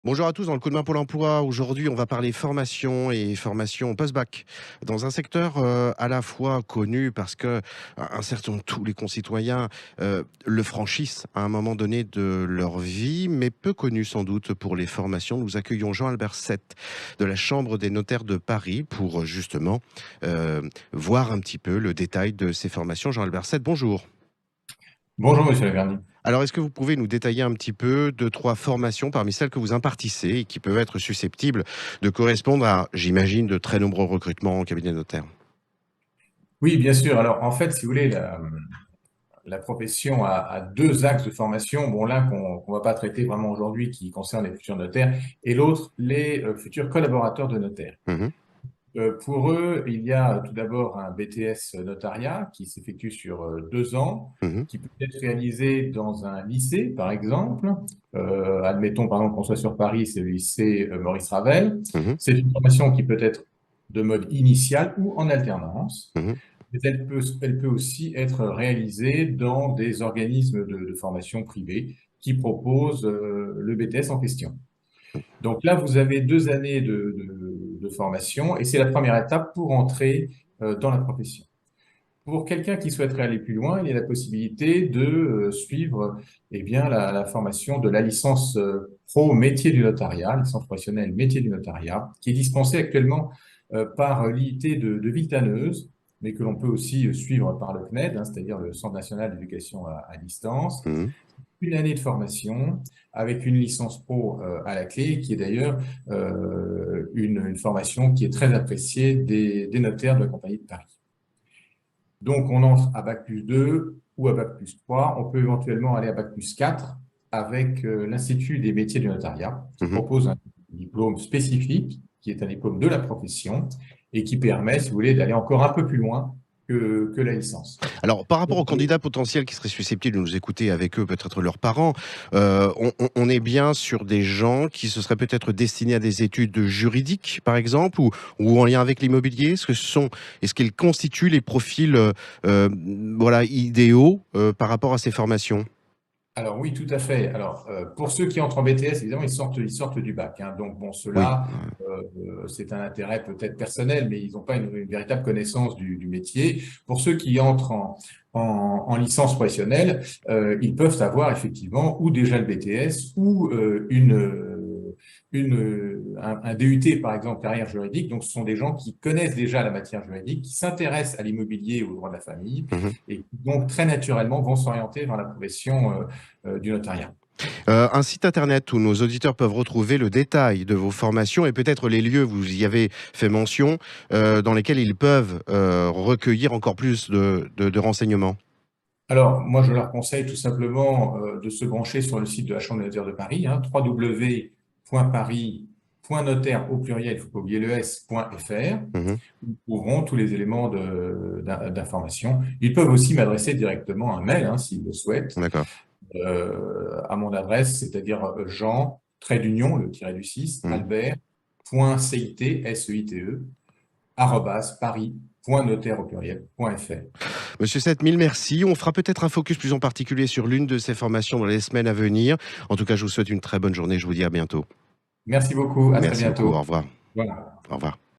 Bonjour à tous, dans le coup de main pour l'emploi, aujourd'hui on va parler formation et formation post-bac dans un secteur à la fois connu parce que un certain nombre de tous les concitoyens le franchissent à un moment donné de leur vie, mais peu connu sans doute pour les formations. Nous accueillons Jean-Albert Sett de la Chambre des notaires de Paris pour justement euh, voir un petit peu le détail de ces formations. Jean-Albert Sett, bonjour. Bonjour Monsieur Laverny. Alors, est-ce que vous pouvez nous détailler un petit peu deux, trois formations parmi celles que vous impartissez et qui peuvent être susceptibles de correspondre à, j'imagine, de très nombreux recrutements en cabinet notaire? Oui, bien sûr. Alors en fait, si vous voulez, la profession a deux axes de formation. Bon, l'un qu'on va pas traiter vraiment aujourd'hui, qui concerne les futurs notaires, et l'autre, les futurs collaborateurs de notaires. Mhm, Pour eux, il y a tout d'abord un BTS notariat qui s'effectue sur 2 ans, mhm, qui peut être réalisé dans un lycée, par exemple. Admettons, par exemple, qu'on soit sur Paris, c'est le lycée Maurice Ravel. mhm, C'est une formation qui peut être de mode initial ou en alternance. mhm. Mais elle peut aussi être réalisée dans des organismes de formation privés qui proposent le BTS en question. Donc là, vous avez 2 années de formation et c'est la première étape pour entrer dans la profession. Pour quelqu'un qui souhaiterait aller plus loin, il y a la possibilité de suivre la formation de la licence pro métier du notariat, licence professionnelle métier du notariat, qui est dispensée actuellement par l'IIT de Villetaneuse, mais que l'on peut aussi suivre par le CNED, hein, c'est-à-dire le Centre national d'éducation à distance. Mhm. 1 année de formation avec une licence pro à la clé, qui est d'ailleurs une formation qui est très appréciée des notaires de la Compagnie de Paris. Donc, on entre à Bac+2 ou à Bac+3. On peut éventuellement aller à Bac+4 avec l'Institut des métiers du notariat, qui Mhm. propose un diplôme spécifique, qui est un diplôme de la profession, et qui permet, si vous voulez, d'aller encore un peu plus loin que la licence. Alors, par rapport aux candidats potentiels qui seraient susceptibles de nous écouter avec eux, peut-être leurs parents, on est bien sur des gens qui se seraient peut-être destinés à des études juridiques, par exemple, ou en lien avec l'immobilier. Est-ce qu'ils constituent les profils, euh, voilà, idéaux par rapport à ces formations? Alors oui, tout à fait. Alors pour ceux qui entrent en BTS, évidemment, ils sortent du bac, hein. Donc bon, Oui. ceux-là, c'est un intérêt peut-être personnel, mais ils n'ont pas une véritable connaissance du métier. Pour ceux qui entrent en licence professionnelle, ils peuvent avoir effectivement ou déjà le BTS ou un DUT, par exemple, carrière juridique. Donc ce sont des gens qui connaissent déjà la matière juridique, qui s'intéressent à l'immobilier ou au droit de la famille, Mhm. et qui donc très naturellement vont s'orienter vers la profession du notariat. Un site internet où nos auditeurs peuvent retrouver le détail de vos formations et peut-être les lieux, vous y avez fait mention, dans lesquels ils peuvent recueillir encore plus de renseignements. Alors, moi, je leur conseille tout simplement de se brancher sur le site de la Chambre des notaires de Paris, hein, www.paris.notaire au pluriel, il ne faut pas oublier le s.fr. Mhm. Ils trouveront tous les éléments d'information. Ils peuvent aussi m'adresser directement un mail, hein, s'ils le souhaitent, D'accord. à mon adresse, c'est-à-dire Jean, trait d'union, le tiret du 6, Mhm. albert.cit, S-E-I-T-E, arrobas, paris.notaire au pluriel.fr. Monsieur Sett, mille merci. On fera peut-être un focus plus en particulier sur l'une de ces formations dans les semaines à venir. En tout cas, je vous souhaite une très bonne journée. Je vous dis à bientôt. Merci beaucoup, à très Merci beaucoup. Au bientôt. revoir. Voilà. Au revoir.